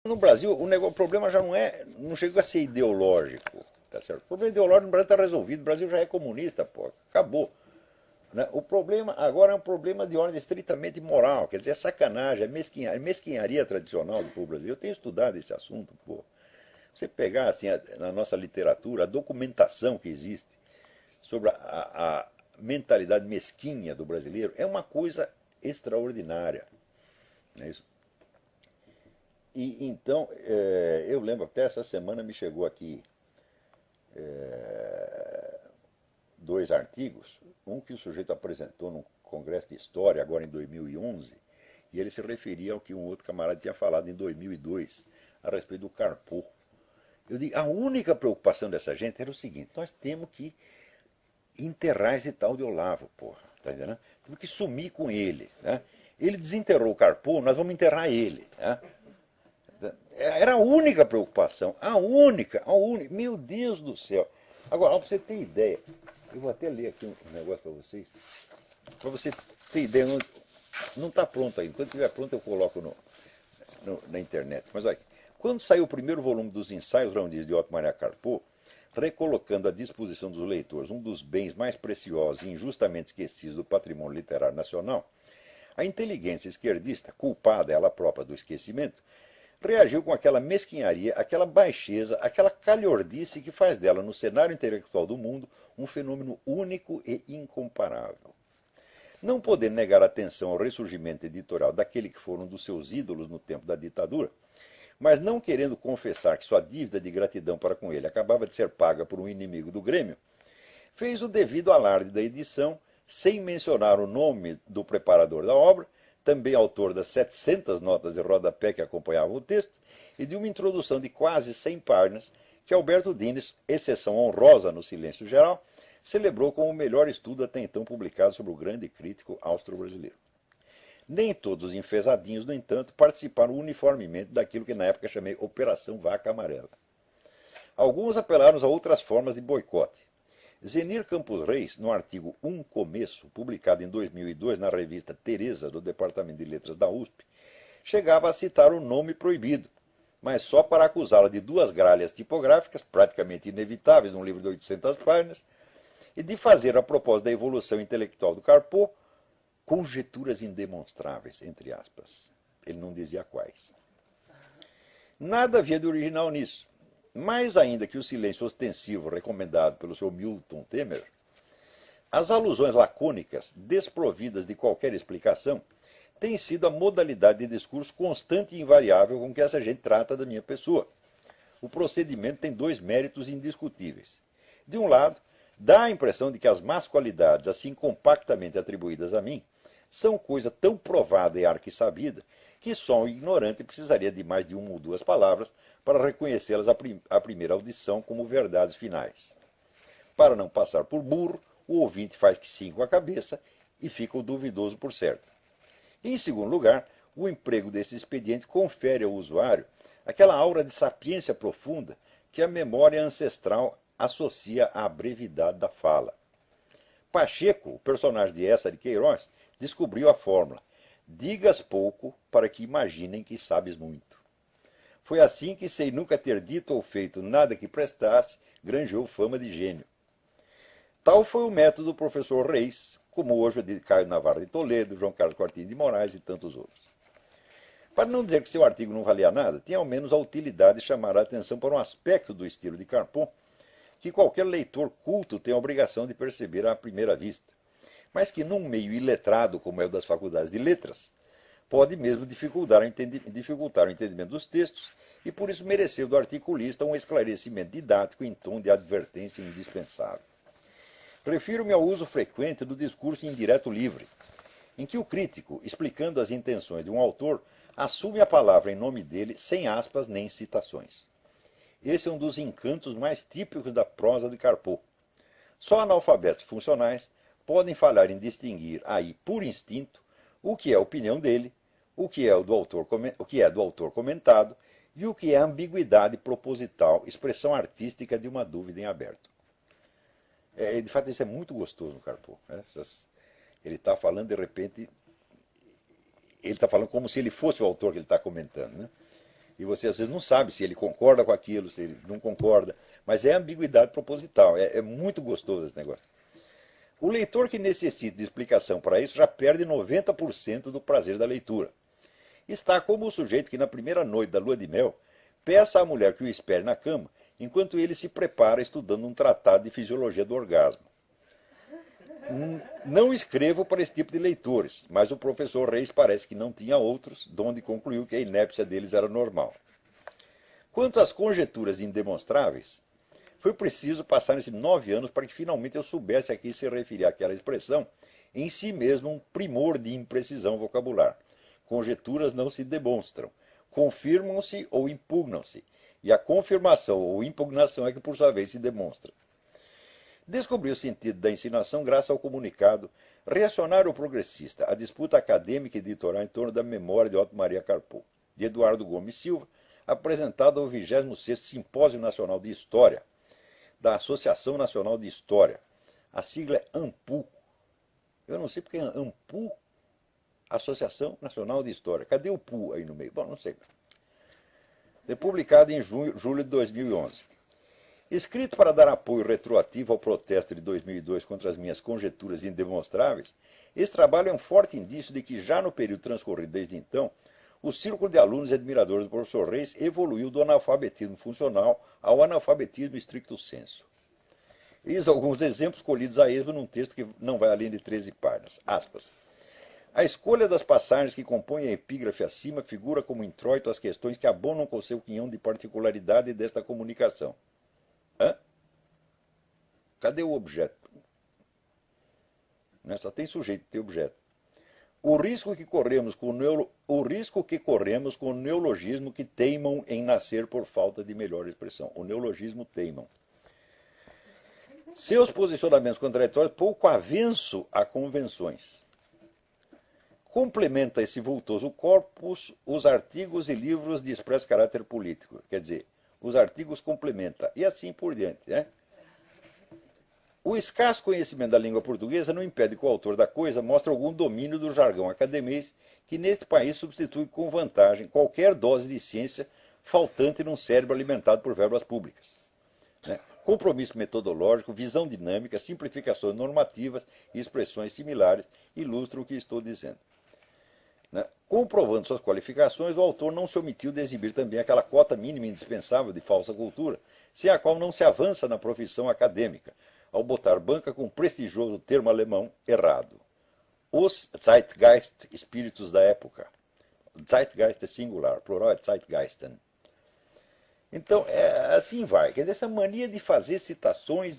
No Brasil, o problema já não chega a ser ideológico, tá certo? O problema ideológico no Brasil está resolvido, o Brasil já é comunista, pô, acabou. Né? O problema agora é um problema de ordem estritamente moral, quer dizer, é sacanagem, é mesquinharia tradicional do povo brasileiro. Eu tenho estudado esse assunto, pô. Você pegar assim, na nossa literatura, a documentação que existe sobre a mentalidade mesquinha do brasileiro é uma coisa extraordinária. Não é isso? E então, eu lembro até essa semana me chegou aqui dois artigos, um que o sujeito apresentou num congresso de história agora em 2011, e ele se referia ao que um outro camarada tinha falado em 2002 a respeito do Carpo. Eu digo, a única preocupação dessa gente era o seguinte: nós temos que enterrar esse tal de Olavo, porra, tá entendendo? Temos que sumir com ele, né? Ele desenterrou o Carpo, nós vamos enterrar ele, né? Era a única preocupação, a única. Meu Deus do céu. Agora, para você ter ideia, eu vou até ler aqui um negócio para você ter ideia, não está pronto ainda. Quando estiver pronto eu coloco na internet. Mas olha, quando saiu o primeiro volume dos Ensaios Reunidos de Otto Maria Carpo, recolocando à disposição dos leitores um dos bens mais preciosos e injustamente esquecidos do patrimônio literário nacional, a inteligência esquerdista, culpada ela própria do esquecimento, reagiu com aquela mesquinharia, aquela baixeza, aquela calhordice que faz dela, no cenário intelectual do mundo, um fenômeno único e incomparável. Não podendo negar atenção ao ressurgimento editorial daquele que foram um dos seus ídolos no tempo da ditadura, mas não querendo confessar que sua dívida de gratidão para com ele acabava de ser paga por um inimigo do Grêmio, fez o devido alarde da edição, sem mencionar o nome do preparador da obra, também autor das 700 notas de rodapé que acompanhavam o texto, e de uma introdução de quase 100 páginas que Alberto Dines, exceção honrosa no silêncio geral, celebrou como o melhor estudo até então publicado sobre o grande crítico austro-brasileiro. Nem todos os enfesadinhos, no entanto, participaram uniformemente daquilo que na época chamei Operação Vaca Amarela. Alguns apelaram a outras formas de boicote. Zenir Campos Reis, no artigo Um Começo, publicado em 2002 na revista Teresa, do Departamento de Letras da USP, chegava a citar o nome proibido, mas só para acusá-la de duas gralhas tipográficas, praticamente inevitáveis num livro de 800 páginas, e de fazer, a propósito da evolução intelectual do Carpo, conjecturas indemonstráveis, entre aspas. Ele não dizia quais. Nada havia de original nisso. Mais ainda que o silêncio ostensivo recomendado pelo Sr. Milton Temer, as alusões lacônicas, desprovidas de qualquer explicação, têm sido a modalidade de discurso constante e invariável com que essa gente trata da minha pessoa. O procedimento tem dois méritos indiscutíveis. De um lado, dá a impressão de que as más qualidades, assim compactamente atribuídas a mim, são coisa tão provada e arquissabida que só um ignorante precisaria de mais de uma ou duas palavras para reconhecê-las à primeira audição como verdades finais. Para não passar por burro, o ouvinte faz que sim com a cabeça e fica o duvidoso por certo. Em segundo lugar, o emprego desse expediente confere ao usuário aquela aura de sapiência profunda que a memória ancestral associa à brevidade da fala. Pacheco, o personagem de Essa de Queiroz, descobriu a fórmula: digas pouco para que imaginem que sabes muito. Foi assim que, sem nunca ter dito ou feito nada que prestasse, granjeou fama de gênio. Tal foi o método do professor Reis, como hoje o de Caio Navarro de Toledo, João Carlos Quartini de Moraes e tantos outros. Para não dizer que seu artigo não valia nada, tinha ao menos a utilidade de chamar a atenção para um aspecto do estilo de Carpo que qualquer leitor culto tem a obrigação de perceber à primeira vista, mas que num meio iletrado como é o das faculdades de letras, pode mesmo dificultar o entendimento dos textos e por isso mereceu do articulista um esclarecimento didático em tom de advertência indispensável. Refiro-me ao uso frequente do discurso indireto livre, em que o crítico, explicando as intenções de um autor, assume a palavra em nome dele sem aspas nem citações. Esse é um dos encantos mais típicos da prosa de Carpo. Só analfabetos funcionais podem falhar em distinguir aí, por instinto, o que é a opinião dele, o que é do autor comentado e o que é a ambiguidade proposital, expressão artística de uma dúvida em aberto. De fato, isso é muito gostoso no Carpo. Né? Ele está falando, de repente, ele está falando como se ele fosse o autor que ele está comentando. Né? E você às vezes não sabe se ele concorda com aquilo, se ele não concorda. Mas é ambiguidade proposital. É muito gostoso esse negócio. O leitor que necessita de explicação para isso já perde 90% do prazer da leitura. Está como o sujeito que na primeira noite da lua de mel peça à mulher que o espere na cama, enquanto ele se prepara estudando um tratado de fisiologia do orgasmo. Não escrevo para esse tipo de leitores, mas o professor Reis parece que não tinha outros, donde concluiu que a inépcia deles era normal. Quanto às conjecturas indemonstráveis, foi preciso passar-se 9 anos para que finalmente eu soubesse a que se referia aquela expressão, em si mesmo um primor de imprecisão vocabular. Conjecturas não se demonstram, confirmam-se ou impugnam-se, e a confirmação ou impugnação é que por sua vez se demonstra. Descobri o sentido da insinuação graças ao comunicado Reacionário Progressista, a disputa acadêmica e editorial em torno da memória de Otto Maria Carpo, de Eduardo Gomes Silva, apresentado ao 26º Simpósio Nacional de História, da Associação Nacional de História. A sigla é ANPU. Eu não sei porque é ANPU, Associação Nacional de História. Cadê o PU aí no meio? Bom, não sei. É publicado em julho de 2011. Escrito para dar apoio retroativo ao protesto de 2002 contra as minhas conjecturas indemonstráveis, esse trabalho é um forte indício de que já no período transcorrido desde então, o círculo de alunos e admiradores do professor Reis evoluiu do analfabetismo funcional ao analfabetismo stricto sensu. Eis alguns exemplos colhidos a esmo num texto que não vai além de 13 páginas. Aspas. A escolha das passagens que compõem a epígrafe acima figura como introito as questões que abonam com seu quinhão de particularidade desta comunicação. Cadê o objeto? Só tem sujeito, tem objeto. O risco que corremos com o neologismo que teimam em nascer por falta de melhor expressão. O neologismo teimam. Seus posicionamentos contraditórios pouco avançam a convenções. Complementa esse vultoso corpus os artigos e livros de expresso caráter político. Quer dizer, os artigos complementa, e assim por diante. Né? O escasso conhecimento da língua portuguesa não impede que o autor da coisa mostre algum domínio do jargão academês que neste país substitui com vantagem qualquer dose de ciência faltante num cérebro alimentado por verbas públicas. Né? Compromisso metodológico, visão dinâmica, simplificações normativas e expressões similares ilustram o que estou dizendo. Né? Comprovando suas qualificações, o autor não se omitiu de exibir também aquela cota mínima indispensável de falsa cultura, sem a qual não se avança na profissão acadêmica, ao botar banca com o prestigioso termo alemão errado. Os Zeitgeist, espíritos da época. Zeitgeist é singular, plural é Zeitgeisten. Então, assim vai. Quer dizer, essa mania de fazer citações,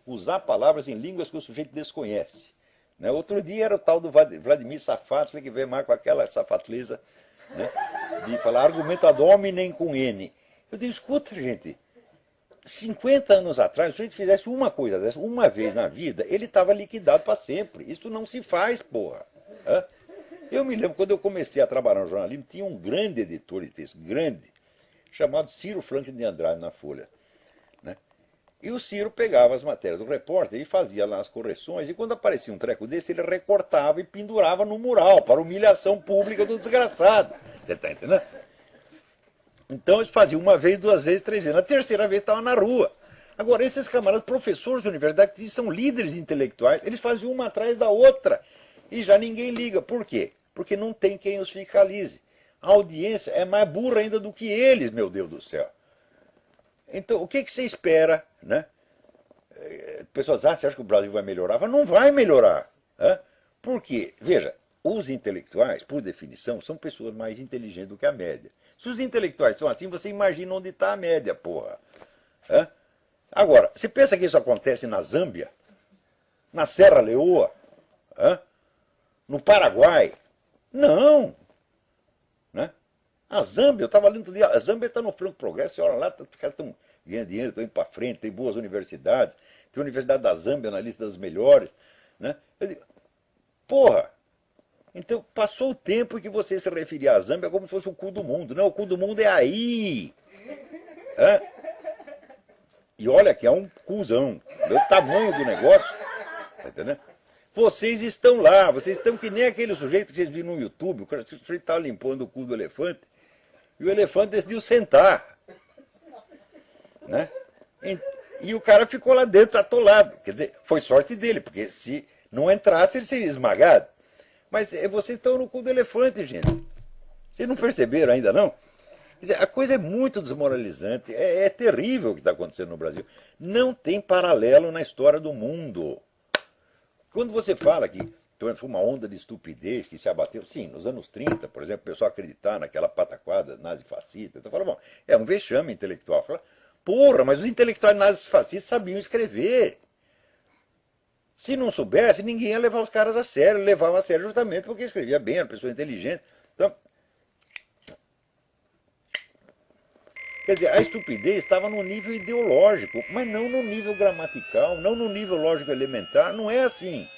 usar palavras em línguas que o sujeito desconhece. Né? Outro dia era o tal do Vladimir Safatli, que veio mais com aquela safatleza, né? De falar argumento ad hominem com N. Eu digo, escuta, gente, 50 anos atrás, se o sujeito fizesse uma coisa dessa, uma vez na vida, ele estava liquidado para sempre. Isso não se faz, porra. Eu me lembro, quando eu comecei a trabalhar no jornalismo, tinha um grande editor de texto, grande, chamado Ciro Franklin de Andrade na Folha. Né? E o Ciro pegava as matérias do repórter e fazia lá as correções, e quando aparecia um treco desse, ele recortava e pendurava no mural, para humilhação pública do desgraçado. Você está entendendo? Então eles faziam uma vez, 2 vezes, 3 vezes. Na terceira vez estava na rua. Agora, esses camaradas, professores de universidade, que são líderes intelectuais, eles faziam uma atrás da outra. E já ninguém liga. Por quê? Porque não tem quem os fiscalize. A audiência é mais burra ainda do que eles, meu Deus do céu. Então, o que você espera? Né? Pessoas, você acha que o Brasil vai melhorar? Mas não vai melhorar. Por quê? Veja, os intelectuais, por definição, são pessoas mais inteligentes do que a média. Se os intelectuais estão assim, você imagina onde está a média, porra. Agora, você pensa que isso acontece na Zâmbia? Na Serra Leoa? No Paraguai? Não. Né? A Zâmbia, eu estava lendo outro dia, a Zâmbia está no franco progresso, olha lá, os caras estão ganhando dinheiro, estão indo para frente, tem boas universidades, tem a Universidade da Zâmbia na lista das melhores. Né? Eu digo, porra, então passou o tempo que você se referia à Zâmbia como se fosse o cu do mundo. Não, o cu do mundo é aí. E olha que é um cuzão. O tamanho do negócio. Tá entendendo? Vocês estão lá, vocês estão que nem aquele sujeito que vocês viram no YouTube, o sujeito estava limpando o cu do elefante, E o elefante decidiu sentar. Né? E o cara ficou lá dentro atolado. Quer dizer, foi sorte dele, porque se não entrasse, ele seria esmagado. Mas vocês estão no cu do elefante, gente. Vocês não perceberam ainda, não? Quer dizer, a coisa é muito desmoralizante. É terrível o que está acontecendo no Brasil. Não tem paralelo na história do mundo. Quando você fala que foi uma onda de estupidez que se abateu, sim, nos anos 30, por exemplo, o pessoal acreditar naquela pataquada nazi-fascista, então fala, bom, é um vexame intelectual. Fala, porra, mas os intelectuais nazifascistas sabiam escrever. Se não soubesse, ninguém ia levar os caras a sério. Levava a sério justamente porque escrevia bem, era pessoa inteligente. Então, quer dizer, a estupidez estava no nível ideológico, mas não no nível gramatical, não no nível lógico elementar. Não é assim.